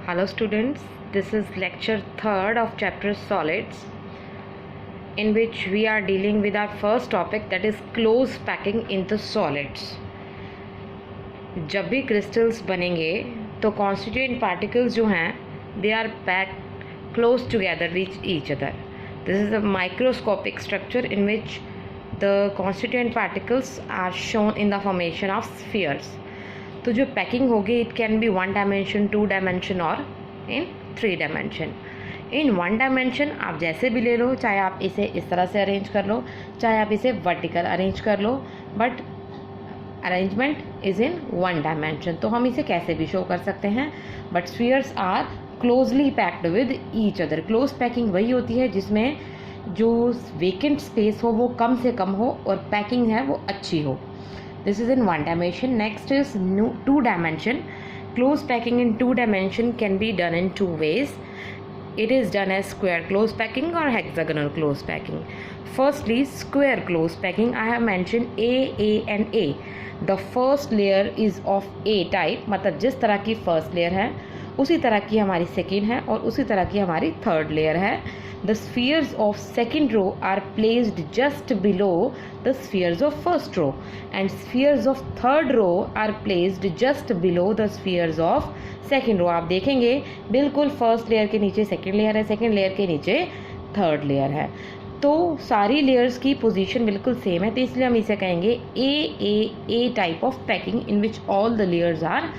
Hello students, this is lecture 3rd of chapter solids, in which we are dealing with our first topic, that is close packing in the solids. जब भी crystals बनेंगे तो constituent particles जो हैं they are packed close together with each other. This is a microscopic structure in which the constituent particles are shown in the formation of spheres. तो जो packing होगी it can be 1 dimension, 2 dimension और इन 3 dimension. इन 1 dimension आप जैसे भी ले लो, चाहे आप इसे इस तरह से अरेंज कर लो, चाहे आप इसे वर्टिकल अरेंज कर लो, but arrangement is in 1 dimension. तो हम इसे कैसे भी शो कर सकते हैं, but spheres are closely packed with each other. Close packing वही होती है जिसमें जो वेकेंट स्पेस हो वो कम से कम हो और पैकिंग है वो अच्छी हो. This is in 1 dimension. Next is 2 dimension. Close packing in 2 dimension can be done in 2 ways. It is done as square close packing or hexagonal close packing. Firstly, square close packing. I have mentioned A and A. The first layer is of A type. मतलब जिस तरह की first layer है उसी तरह की हमारी second है और उसी तरह की हमारी third layer है. The spheres of second row are placed just below the spheres of first row, and spheres of third row are placed just below the spheres of second row. आप देखेंगे बिल्कुल फर्स्ट लेयर के नीचे second layer है, second layer के नीचे third layer है. तो सारी लेयर्स की पोजीशन बिल्कुल सेम है, तो इसलिए हम इसे कहेंगे a type of packing in which all the layers are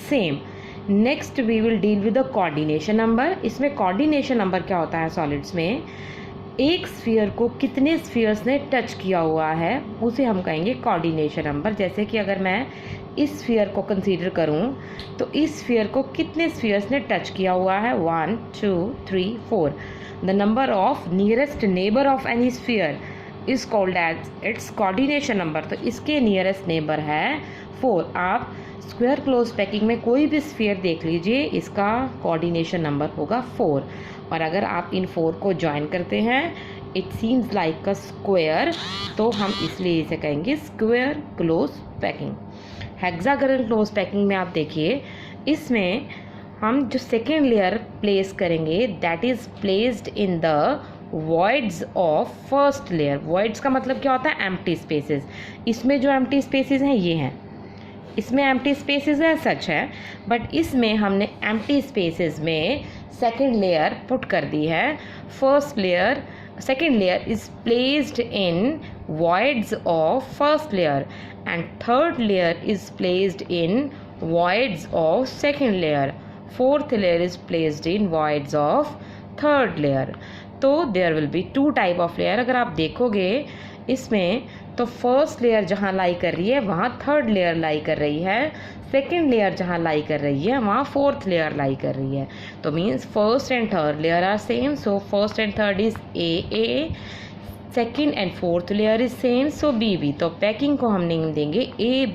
same. Next we will deal with the coordination number. इसमें कोऑर्डिनेशन नंबर क्या होता है सॉलिड्स में, एक स्फीयर को कितने स्फीयर्स ने टच किया हुआ है उसे हम कहेंगे कोऑर्डिनेशन नंबर. जैसे कि अगर मैं इस स्फीयर को कंसीडर करूं तो इस स्फीयर को कितने स्फीयर्स ने टच किया हुआ है, 1 2 3 4. The number of nearest neighbour of any sphere is called as its coordination number. तो इसके नियरेस्ट नेबर है 4. आप स्क्वायर क्लोज पैकिंग में कोई भी स्फीयर देख लीजिए, इसका कोऑर्डिनेशन नंबर होगा 4. और अगर आप इन 4 को ज्वाइन करते हैं it seems like a square, तो हम इसलिए इसे कहेंगे square close packing. Hexagonal close packing में आप देखिए, इसमें हम जो सेकेंड लेयर प्लेस करेंगे that is placed in the voids of first layer. Voids का मतलब क्या होता है, एम्प्टी स्पेसेस. इसमें जो एम्प्टी स्पेसेस हैं ये हैं, इसमें एम्प्टी स्पेसेस है सच है, बट इसमें हमने एम्प्टी स्पेसेस में सेकेंड लेयर पुट कर दी है. First layer second layer is placed in voids of first layer and third layer is placed in voids of second layer. Fourth layer is placed in voids of third layer. तो there will be 2 type of layer. अगर आप देखोगे इसमें तो first layer जहाँ लाई कर रही है वहाँ थर्ड लेयर लाई कर रही है, सेकेंड लेयर जहाँ लाई कर रही है वहाँ फोर्थ लेयर लाई कर रही है. तो means first and third layer are same, so first and third is A, second and fourth layer is same, so B. तो पैकिंग को हम नेम देंगे A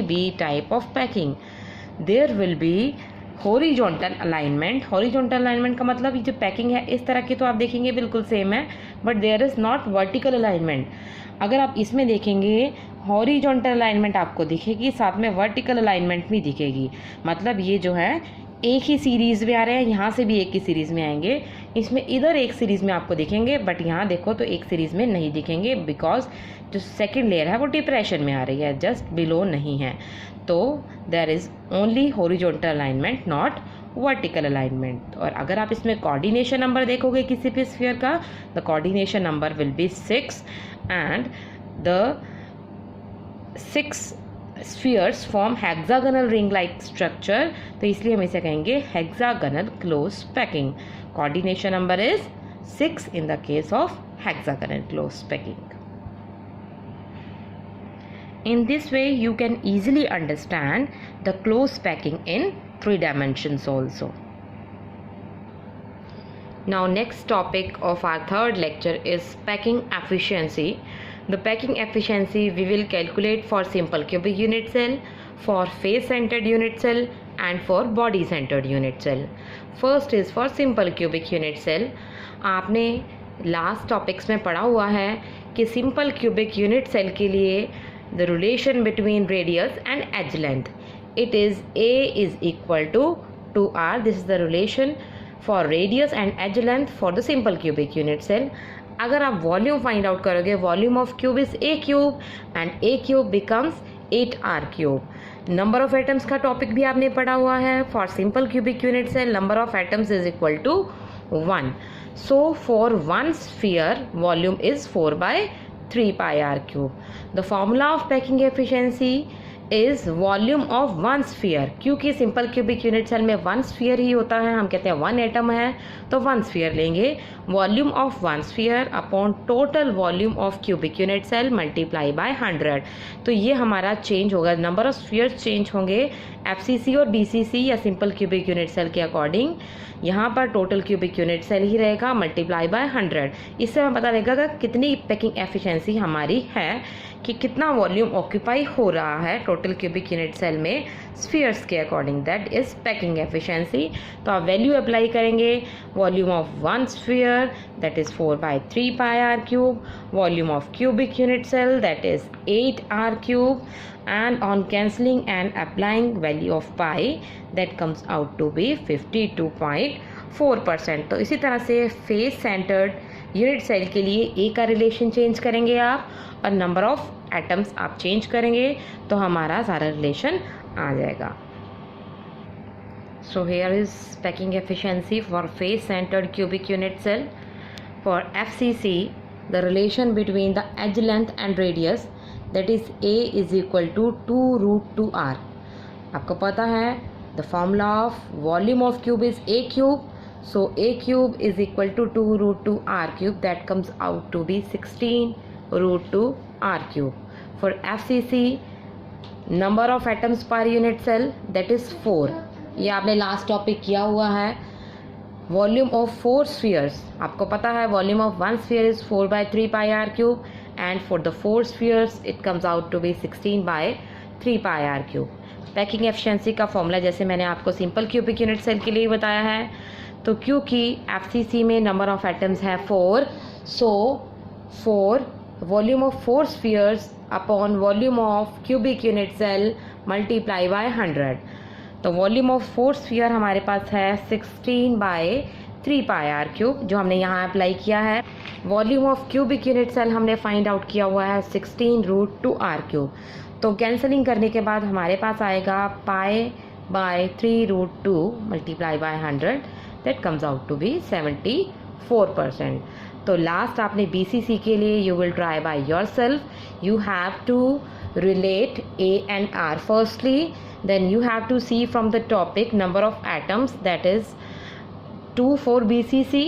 B type of packing. There will be horizontal alignment. Horizontal alignment का मतलब ये जो packing है इस तरह की तो आप देखेंगे बिल्कुल सेम है, but there is not vertical alignment. अगर आप इसमें देखेंगे हॉरिजॉन्टल अलाइनमेंट आपको दिखेगी, साथ में वर्टिकल अलाइनमेंट भी दिखेगी. मतलब ये जो है एक ही सीरीज़ में आ रहे हैं, यहाँ से भी एक ही सीरीज़ में आएंगे. इसमें इधर एक सीरीज़ में आपको दिखेंगे, बट यहाँ देखो तो एक सीरीज़ में नहीं दिखेंगे, बिकॉज जो सेकेंड लेयर है वो डिप्रेशन में आ रही है, जस्ट बिलो नहीं है. तो there is only horizontal alignment, not vertical alignment. और अगर आप इसमें कोऑर्डिनेशन नंबर देखोगे किसी भी स्फीयर का, the coordination number will B 6 and the 6 spheres form hexagonal ring like structure. तो इसलिए हम इसे कहेंगे hexagonal close packing. Coordination number is 6 in the case of hexagonal close packing. In this way you can easily understand the close packing in 3 dimensions also. Now next topic of our third lecture is packing efficiency. The packing efficiency we will calculate for simple cubic unit cell, for face centered unit cell and for body centered unit cell. First is for simple cubic unit cell. आपने last topics में पढ़ा हुआ है कि simple cubic unit cell के लिए the relation between radius and edge length, it is A is equal to 2r. This is the relation for radius and edge length for the simple cubic unit cell. अगर आप volume find out करोगे, volume of cube is a cube and a cube becomes 8r cube. Number of atoms का topic भी आपने पढ़ा हुआ है. For simple cubic unit cell number of atoms is equal to 1. So for one sphere volume is 4/3 pi r cube. The formula of packing efficiency is volume of one sphere. क्योंकि simple cubic unit cell में one sphere ही होता है, हम कहते हैं one atom है तो वन स्फीयर लेंगे. Volume of one sphere upon total volume of cubic unit cell multiply by 100. तो ये हमारा चेंज होगा, नंबर ऑफ स्फीयर्स चेंज होंगे एफसीसी और बीसीसी या सिंपल क्यूबिक यूनिट सेल के अकॉर्डिंग. यहाँ पर टोटल क्यूबिक यूनिट सेल ही रहेगा मल्टीप्लाई बाय 100. इससे हमें पता लगेगा कि कितनी पैकिंग एफिशिएंसी हमारी है, कि कितना वॉल्यूम ऑक्यूपाई हो रहा है टोटल क्यूबिक यूनिट सेल में स्फीयर्स के according. That is packing efficiency. तो आप वैल्यू अप्लाई करेंगे. Volume of one sphere that is 4/3 pi r cube. Volume of cubic unit cell that is 8r cube. And on cancelling and applying value of pi that comes out to be 52.4%. तो इसी तरह से face centred unit cell के लिए ए का relation change करेंगे आप और नंबर ऑफ एटम्स आप चेंज करेंगे तो हमारा सारा रिलेशन आ जाएगा. So here is packing efficiency for face centered cubic unit cell. For FCC, the relation between the edge length and radius, that is A is equal to 2√2r. आपको पता है the formula of volume of cube is A cube. So A cube is equal to 2√2r cube. That comes out to be 16√2r cube. For FCC, number of atoms per unit cell that is 4. ये आपने last topic किया हुआ है. Volume of 4 spheres, आपको पता है volume of one sphere is 4/3 pi r cube and for the 4 spheres it comes out to be 16/3 pi r cube. Packing efficiency का formula जैसे मैंने आपको सिंपल क्यूबिक यूनिट सेल के लिए बताया है. तो क्योंकि एफसीसी में नंबर ऑफ एटम्स है 4, so 4 volume of 4 spheres upon volume of cubic unit cell multiply by 100. तो वॉल्यूम ऑफ 4 स्फीयर हमारे पास है 16/3 pi r cube जो हमने यहाँ अप्लाई किया है. Volume of cubic unit cell हमने फाइंड आउट किया हुआ है 16√2r cube. तो कैंसलिंग करने के बाद हमारे पास आएगा pi/3√2 multiply by 100. That comes out to be 74%. तो लास्ट आपने बीसीसी के लिए you will try by yourself. You have to relate A and R firstly, then you have to see from the topic number of atoms that is 2 for BCC.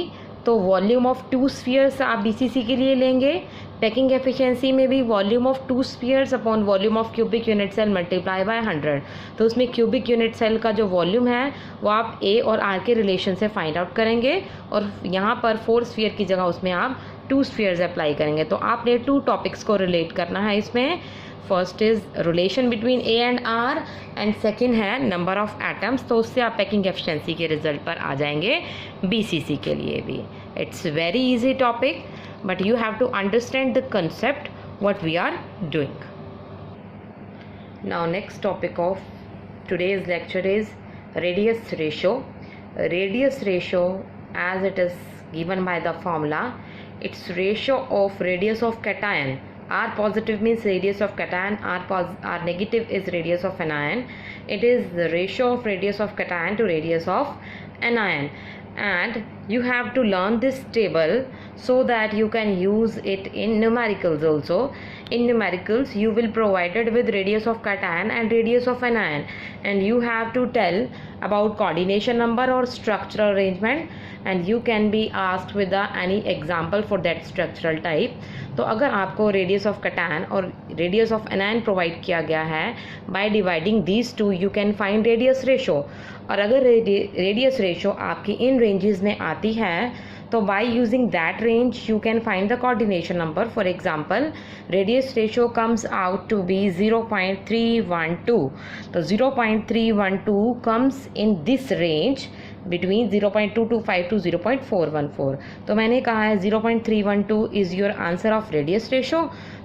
तो volume of 2 spheres आप BCC के लिए लेंगे. Packing efficiency में भी volume of 2 spheres upon volume of cubic unit cell multiply by 100. तो उसमें cubic unit cell का जो वॉल्यूम है वो आप A और R के रिलेशन से फाइंड आउट करेंगे और यहाँ पर 4 स्फीयर की जगह उसमें आप 2 स्फीयर्स अप्लाई करेंगे. तो आपने 2 टॉपिक्स को रिलेट करना है इसमें. First is relation between A and R and second है नंबर ऑफ एटम्स. तो उससे आप पैकिंग एफिशिएंसी के रिजल्ट पर आ जाएंगे बीसीसी के लिए भी. It's very easy topic but you have to understand the concept what we are doing. Now next topic of today's lecture is radius ratio. Radius ratio as it is given by the formula, it's ratio of radius of cation. R positive means radius of cation, R negative is radius of anion. It is the ratio of radius of cation to radius of anion. And you have to learn this table so that you can use it in numericals also. In numericals you will provided with radius of cation and radius of anion and you have to tell about coordination number or structural arrangement and you can be asked with any example for that structural type. तो अगर आपको radius of cation और radius of anion provide किया गया है by dividing these two you can find radius ratio. और अगर radius ratio आपकी इन रेंजेस में आती है तो by using that range you can find the coordination number. For example radius ratio comes out to be 0.312. तो 0.312 comes in this range between 0.225 to 0.414. तो मैंने कहा है 0.312 is your answer of radius ratio,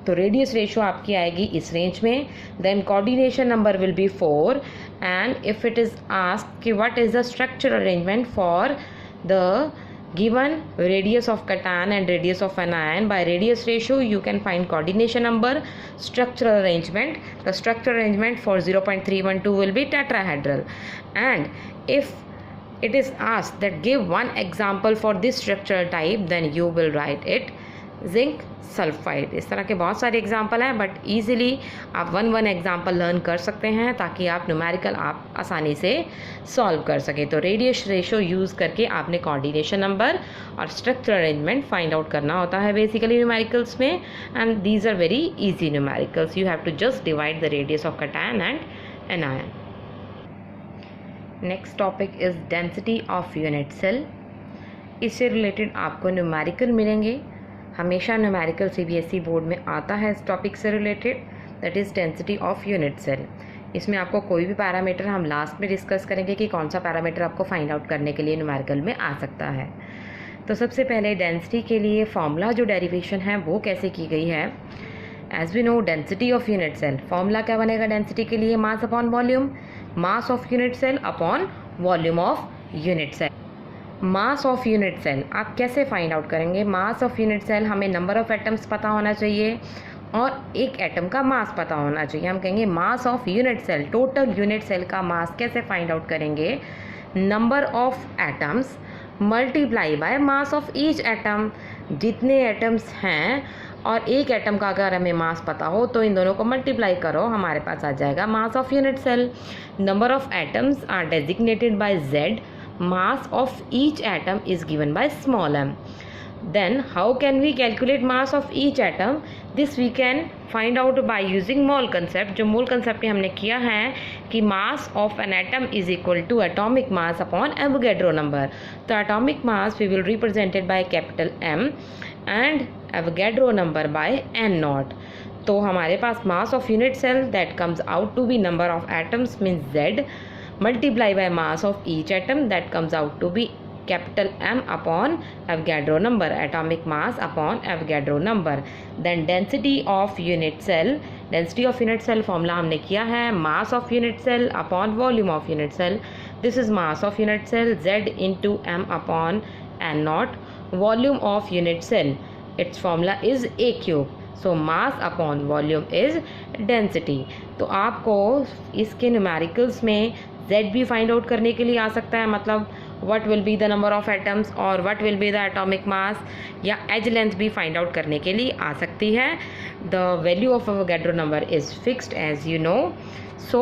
तो रेडियस रेशो आपकी आएगी इस range में. Then coordination number will be 4 and if it is asked कि what is the structural arrangement for the given radius of cation and radius of anion, by radius ratio you can find coordination number, structural arrangement. The structural arrangement for 0.312 will be tetrahedral, and if it is asked that give one example for this structural type, then you will write it zinc sulphide. इस तरह के बहुत सारे example हैं, but easily आप one example learn कर सकते हैं ताकि आप न्यूमेरिकल आप आसानी से सॉल्व कर सकें. तो रेडियस रेशो यूज़ करके आपने कोऑर्डिनेशन नंबर और स्ट्रक्चरल अरेंजमेंट फाइंड आउट करना होता है बेसिकली न्यूमेरिकल्स में, and these are very easy numericals. You have to just divide the radius of cation and anion. Next topic is density of unit cell. इससे related आपको numerical मिलेंगे. हमेशा numerical CBSE board में आता है इस topic से related, that is density of unit cell. इसमें आपको कोई भी पैरामीटर हम लास्ट में डिस्कस करेंगे कि कौन सा पैरामीटर आपको फाइंड आउट करने के लिए न्यूमेरिकल में आ सकता है. तो सबसे पहले डेंसिटी के लिए फॉर्मूला जो डेरिवेशन है वो कैसे की गई है. As we know density of unit cell, formula क्या बनेगा डेंसिटी के लिए, mass upon volume, mass of unit cell upon volume of unit cell. Mass of unit cell आप कैसे फाइंड आउट करेंगे. मास ऑफ यूनिट सेल हमें number of atoms पता होना चाहिए और एक एटम का मास पता होना चाहिए. हम कहेंगे mass of unit cell, total unit cell का मास कैसे फाइंड आउट करेंगे, number of atoms multiply by mass of each atom. जितने एटम्स हैं और एक एटम का अगर हमें मास पता हो तो इन दोनों को मल्टीप्लाई करो, हमारे पास आ जाएगा mass of unit cell. Number of atoms are designated by Z. Mass of each atom is given by small m. Then how can we calculate mass of each atom? This we can find out by using mole concept. जो mole concept हमने किया है कि mass of an atom is equal to atomic mass upon Avogadro number. तो atomic mass we will represent it by capital M and Avogadro number by N naught. तो हमारे पास mass of unit cell that comes out to be number of atoms means Z multiply by mass of each atom that comes out to be capital M upon Avogadro number, atomic mass upon Avogadro number. Then density of unit cell, density of unit cell formula हमने किया है mass of unit cell upon volume of unit cell. This is mass of unit cell Z into M upon N naught. Volume of unit cell, its formula is A cube. So mass upon volume is density. तो आपको इसके numericals में Z भी find out करने के लिए आ सकता है, मतलब what will be the number of atoms और what will be the atomic mass, या edge length भी फाइंड आउट करने के लिए आ सकती है. The value of Avogadro number is fixed as you know. So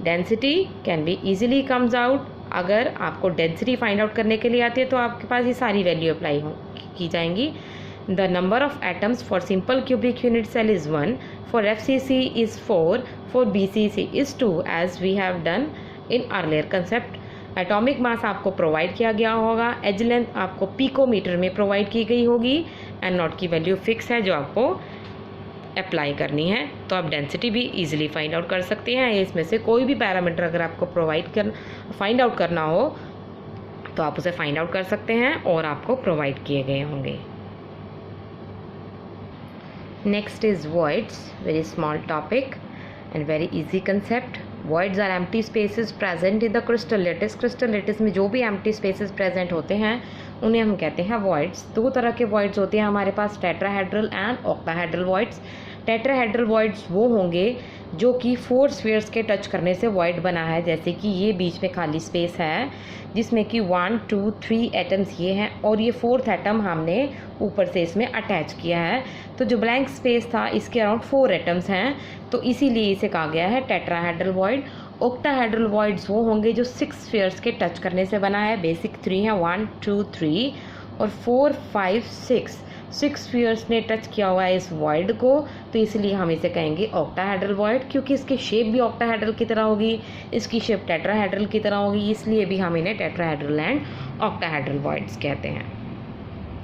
density can be easily comes out. अगर आपको डेंसिटी फाइंड आउट करने के लिए आती है तो आपके पास ये सारी वैल्यू अप्लाई की जाएंगी. The number of atoms for simple cubic unit cell is 1, for FCC is 4, for BCC is 2 as we have done in earlier concept. Atomic mass आपको प्रोवाइड किया गया होगा, एज लेंथ आपको पिकोमीटर में provide की गई होगी, एन नॉट की वैल्यू फिक्स है जो आपको अप्लाई करनी है. तो आप डेंसिटी भी इजीली फाइंड आउट कर सकते हैं. इसमें से कोई भी पैरामीटर अगर आपको फाइंड आउट करना हो तो आप उसे फाइंड आउट कर सकते हैं और आपको प्रोवाइड किए गए होंगे. Next is voids, very small topic and very easy concept. Voids are empty spaces present in the crystal lattice. Crystal lattice में जो भी empty spaces present होते हैं उन्हें हम कहते हैं voids. दो तरह के voids होते हैं हमारे पास, tetrahedral and octahedral voids. Tetrahedral voids वो होंगे जो कि 4 स्फीयर्स के टच करने से void बना है, जैसे कि ये बीच में खाली स्पेस है जिसमें कि 1 2 3 एटम्स ये हैं और ये 4th एटम हमने ऊपर से इसमें अटैच किया है. तो जो ब्लैंक स्पेस था इसके अराउंड 4 एटम्स हैं, तो इसीलिए इसे कहा गया है टेट्राहेड्रल void. ऑक्टाहेड्रल voids वो होंगे जो 6 स्फीयर्स के टच करने से बना है. बेसिक 3 है, 1 2 3 और 4 5 6 स्फीयर्स ने टच किया हुआ है इस void को, तो इसलिए हम इसे कहेंगे ऑक्टाहेड्रल void. क्योंकि इसकी शेप भी ऑक्टाहेड्रल की तरह होगी, इसकी शेप टेट्राहेड्रल की तरह होगी, इसलिए भी हम इन्हें टेट्राहेड्रल एंड ऑक्टाहेड्रल voids कहते हैं.